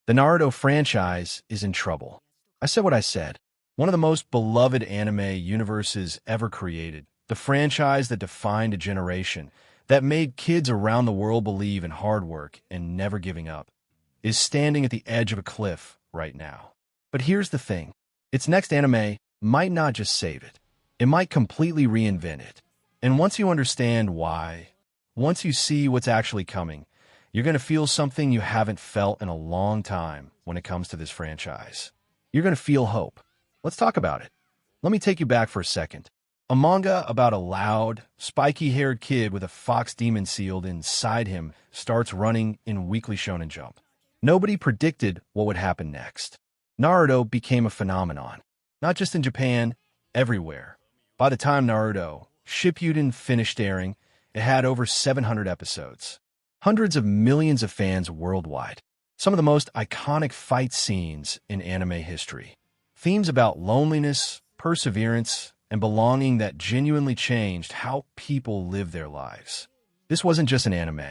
The Naruto franchise is in trouble. I said what I said. One of the most beloved anime universes ever created, the franchise that defined a generation, that made kids around the world believe in hard work and never giving up, is standing at the edge of a cliff right now. But here's the thing. Its next anime might not just save it. It might completely reinvent it. And once you understand why, once you see what's actually coming, you're going to feel something you haven't felt in a long time when it comes to this franchise. You're going to feel hope. Let's talk about it. Let me take you back for a second. A manga about a loud, spiky-haired kid with a fox demon sealed inside him starts running in Weekly Shonen Jump. Nobody predicted what would happen next. Naruto became a phenomenon, not just in Japan, everywhere. By the time Naruto Shippuden finished airing, it had over 700 episodes. Hundreds of millions of fans worldwide. Some of the most iconic fight scenes in anime history. Themes about loneliness, perseverance, and belonging that genuinely changed how people live their lives. This wasn't just an anime.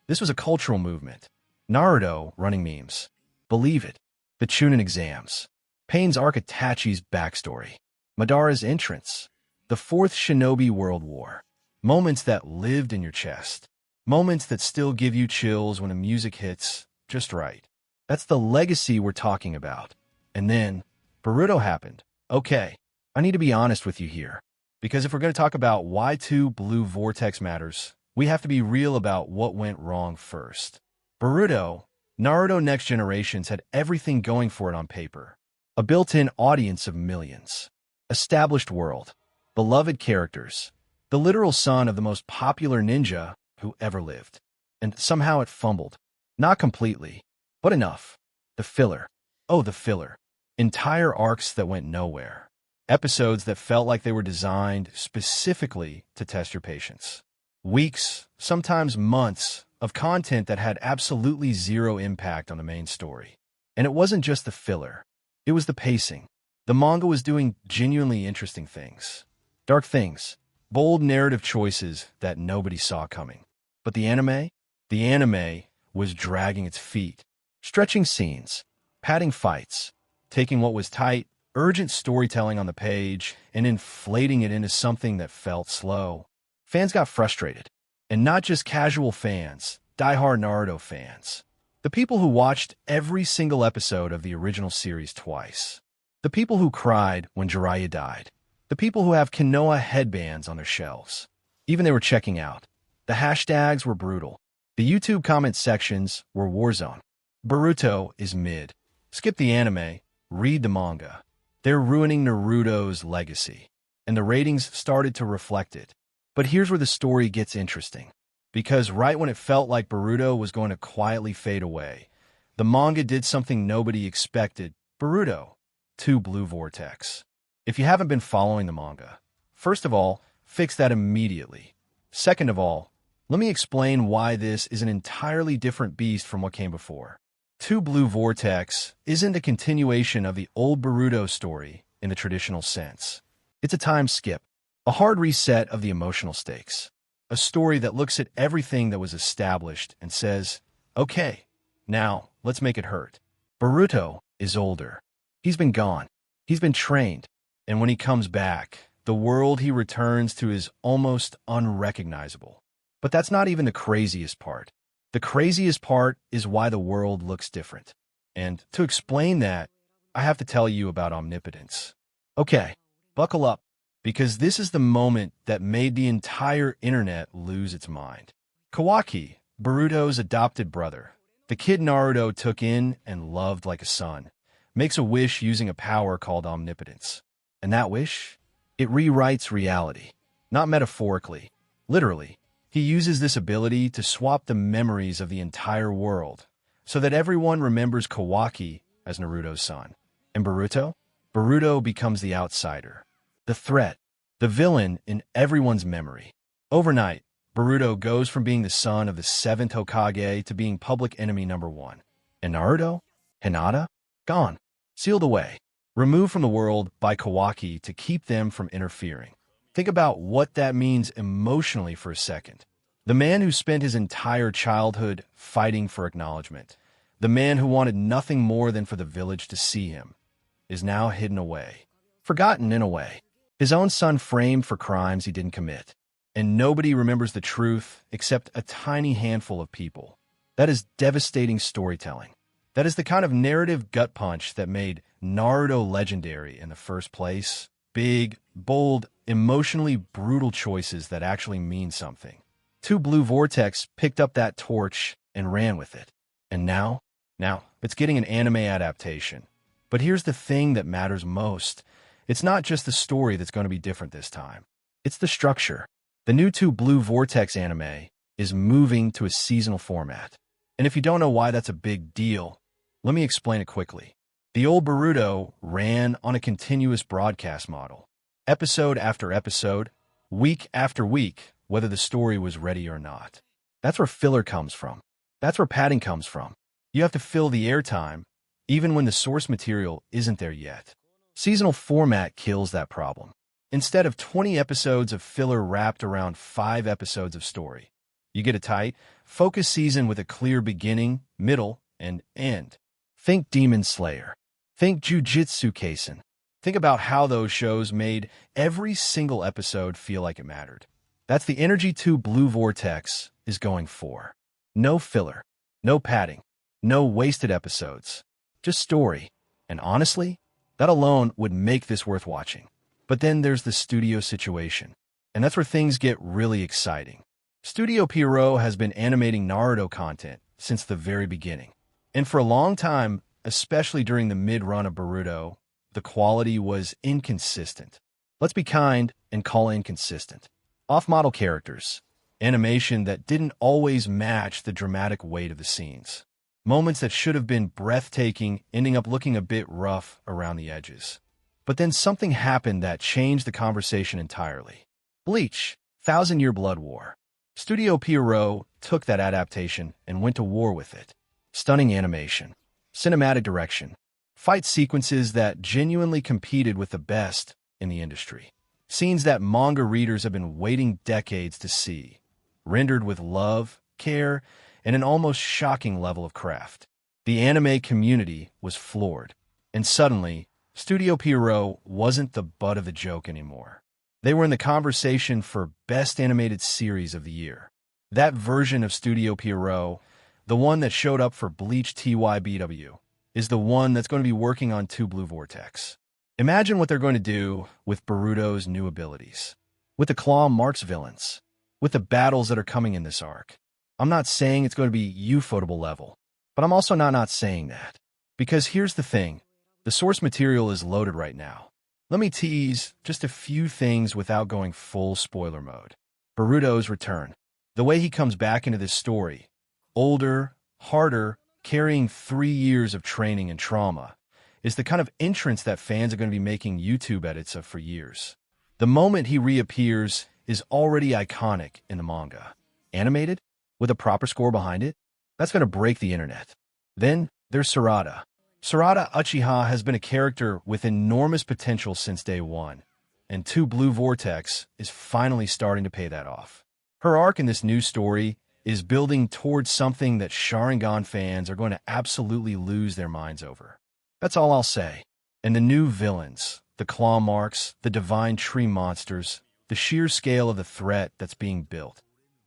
This was a cultural movement. Naruto running memes. Believe it. The Chunin exams. Pain's arc Itachi's backstory. Madara's entrance. The Fourth Shinobi World War. Moments that lived in your chest. Moments that still give you chills when the music hits just right. That's the legacy we're talking about. And then, Boruto happened. Okay, I need to be honest with you here. Because if we're going to talk about why two Blue Vortex matters, we have to be real about what went wrong first. Boruto, Naruto Next Generations had everything going for it on paper. A built-in audience of millions. Established world. Beloved characters. The literal son of the most popular ninja who ever lived. And somehow it fumbled. Not completely, but enough. The filler. Oh, the filler. Entire arcs that went nowhere. Episodes that felt like they were designed specifically to test your patience. Weeks, sometimes months, of content that had absolutely zero impact on the main story. And it wasn't just the filler. It was the pacing. The manga was doing genuinely interesting things. Dark things. Bold narrative choices that nobody saw coming. But the anime? The anime was dragging its feet. Stretching scenes. Padding fights. Taking what was tight, urgent storytelling on the page, and inflating it into something that felt slow. Fans got frustrated. And not just casual fans, die-hard Naruto fans. The people who watched every single episode of the original series twice. The people who cried when Jiraiya died. The people who have Konoha headbands on their shelves. Even they were checking out. The hashtags were brutal. The YouTube comment sections were Warzone. Boruto is mid. Skip the anime, read the manga. They're ruining Naruto's legacy. And the ratings started to reflect it. But here's where the story gets interesting. Because right when it felt like Boruto was going to quietly fade away, the manga did something nobody expected. Boruto, 2 Blue Vortex. If you haven't been following the manga, first of all, fix that immediately. Second of all, let me explain why this is an entirely different beast from what came before. 2 Blue Vortex isn't a continuation of the old Boruto story in the traditional sense. It's a time skip. A hard reset of the emotional stakes. A story that looks at everything that was established and says, okay, now let's make it hurt. Boruto is older. He's been gone. He's been trained. And when he comes back, the world he returns to is almost unrecognizable. But that's not even the craziest part. The craziest part is why the world looks different. And to explain that, I have to tell you about omnipotence. Okay, buckle up. Because this is the moment that made the entire internet lose its mind. Kawaki, Boruto's adopted brother, the kid Naruto took in and loved like a son, makes a wish using a power called omnipotence. And that wish? It rewrites reality. Not metaphorically. Literally. He uses this ability to swap the memories of the entire world, so that everyone remembers Kawaki as Naruto's son. And Boruto? Boruto becomes the outsider. The threat, the villain in everyone's memory. Overnight, Boruto goes from being the son of the 7th Hokage to being public enemy number 1. And Naruto? Hinata? Gone. Sealed away. Removed from the world by Kawaki to keep them from interfering. Think about what that means emotionally for a second. The man who spent his entire childhood fighting for acknowledgement. The man who wanted nothing more than for the village to see him is now hidden away, forgotten in a way. His own son framed for crimes he didn't commit. And nobody remembers the truth except a tiny handful of people. That is devastating storytelling. That is the kind of narrative gut punch that made Naruto legendary in the first place. Big, bold, emotionally brutal choices that actually mean something. Blue Vortex picked up that torch and ran with it. And now, it's getting an anime adaptation. But here's the thing that matters most. It's not just the story that's going to be different this time. It's the structure. The new Blue Vortex anime is moving to a seasonal format. And if you don't know why that's a big deal, let me explain it quickly. The old Boruto ran on a continuous broadcast model. Episode after episode, week after week, whether the story was ready or not. That's where filler comes from. That's where padding comes from. You have to fill the airtime, even when the source material isn't there yet. Seasonal format kills that problem. Instead of 20 episodes of filler wrapped around 5 episodes of story, you get a tight, focused season with a clear beginning, middle, and end. Think Demon Slayer. Think Jujutsu Kaisen. Think about how those shows made every single episode feel like it mattered. That's the energy Blue Vortex is going for. No filler, no padding, no wasted episodes, just story. And honestly, that alone would make this worth watching. But then there's the studio situation, and that's where things get really exciting. Studio Pierrot has been animating Naruto content since the very beginning. And for a long time, especially during the mid-run of Boruto, the quality was inconsistent. Let's be kind and call it inconsistent. Off-model characters, animation that didn't always match the dramatic weight of the scenes. Moments that should have been breathtaking ending up looking a bit rough around the edges. But then something happened that changed the conversation entirely. Bleach, Thousand Year Blood War. Studio Pierrot took that adaptation and went to war with it. Stunning animation, cinematic direction, fight sequences that genuinely competed with the best in the industry. Scenes that manga readers have been waiting decades to see, rendered with love, care, and an almost shocking level of craft. The anime community was floored, and suddenly, Studio Pierrot wasn't the butt of the joke anymore. They were in the conversation for Best Animated Series of the Year. That version of Studio Pierrot, the one that showed up for Bleach TYBW, is the one that's going to be working on Blue Vortex. Imagine what they're going to do with Boruto's new abilities, with the claw marks villains, with the battles that are coming in this arc. I'm not saying it's going to be ufotable level, but I'm also not saying that. Because here's the thing. The source material is loaded right now. Let me tease just a few things without going full spoiler mode. Boruto's return. The way he comes back into this story. Older, harder, carrying 3 years of training and trauma, is the kind of entrance that fans are going to be making YouTube edits of for years. The moment he reappears is already iconic in the manga. Animated, with a proper score behind it, that's going to break the internet. Then there's Sarada. Sarada Uchiha has been a character with enormous potential since day one, and Blue Vortex is finally starting to pay that off. Her arc in this new story is building towards something that Sharingan fans are going to absolutely lose their minds over. That's all I'll say. And the new villains, the claw marks, the divine tree monsters, the sheer scale of the threat that's being built,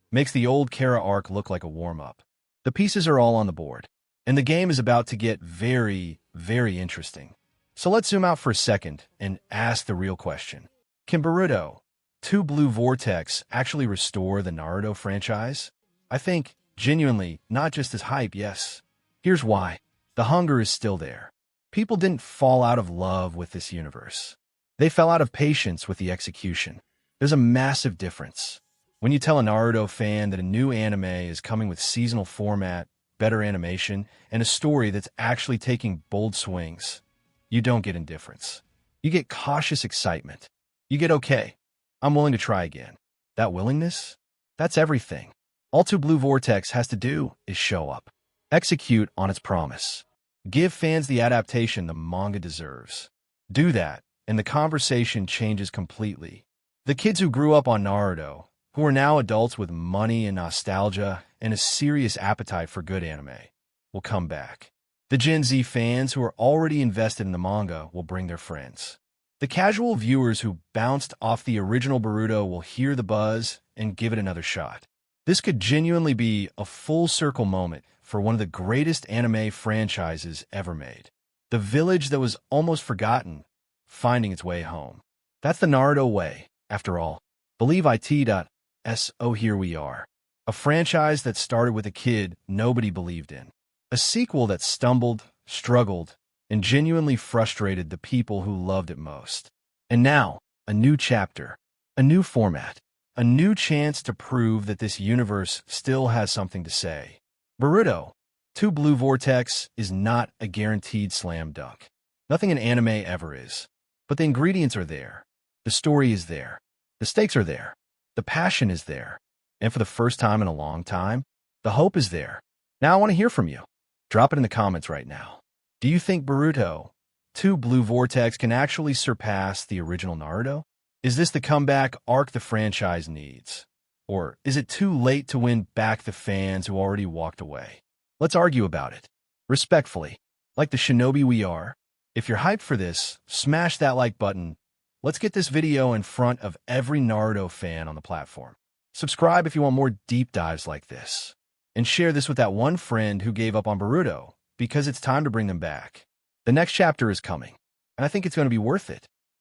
makes the old Kara arc look like a warm-up. The pieces are all on the board, and the game is about to get very, very interesting. So let's zoom out for a second and ask the real question. Can Boruto, Blue Vortex actually restore the Naruto franchise? I think, genuinely, not just as hype, yes. Here's why. The hunger is still there. People didn't fall out of love with this universe. They fell out of patience with the execution. There's a massive difference. When you tell a Naruto fan that a new anime is coming with seasonal format, better animation, and a story that's actually taking bold swings, you don't get indifference. You get cautious excitement. You get, okay, I'm willing to try again. That willingness? That's everything. All Blue Vortex has to do is show up. Execute on its promise. Give fans the adaptation the manga deserves. Do that, and the conversation changes completely. The kids who grew up on Naruto, who are now adults with money and nostalgia and a serious appetite for good anime, will come back. The Gen Z fans who are already invested in the manga will bring their friends. The casual viewers who bounced off the original Boruto will hear the buzz and give it another shot. This could genuinely be a full-circle moment for one of the greatest anime franchises ever made. The village that was almost forgotten, finding its way home. That's the Naruto way, after all. Believe it. So here we are. A franchise that started with a kid nobody believed in. A sequel that stumbled, struggled, and genuinely frustrated the people who loved it most. And now, a new chapter, a new format, a new chance to prove that this universe still has something to say. Boruto, 2 Blue Vortex is not a guaranteed slam dunk. Nothing in anime ever is. But the ingredients are there. The story is there. The stakes are there. The passion is there. And for the first time in a long time, the hope is there. Now I want to hear from you. Drop it in the comments right now. Do you think Boruto, 2 Blue Vortex can actually surpass the original Naruto? Is this the comeback arc the franchise needs? Or is it too late to win back the fans who already walked away? Let's argue about it. Respectfully, like the shinobi we are. If you're hyped for this, smash that like button. Let's get this video in front of every Naruto fan on the platform. Subscribe if you want more deep dives like this. And share this with that one friend who gave up on Boruto, because it's time to bring them back. The next chapter is coming, and I think it's going to be worth it.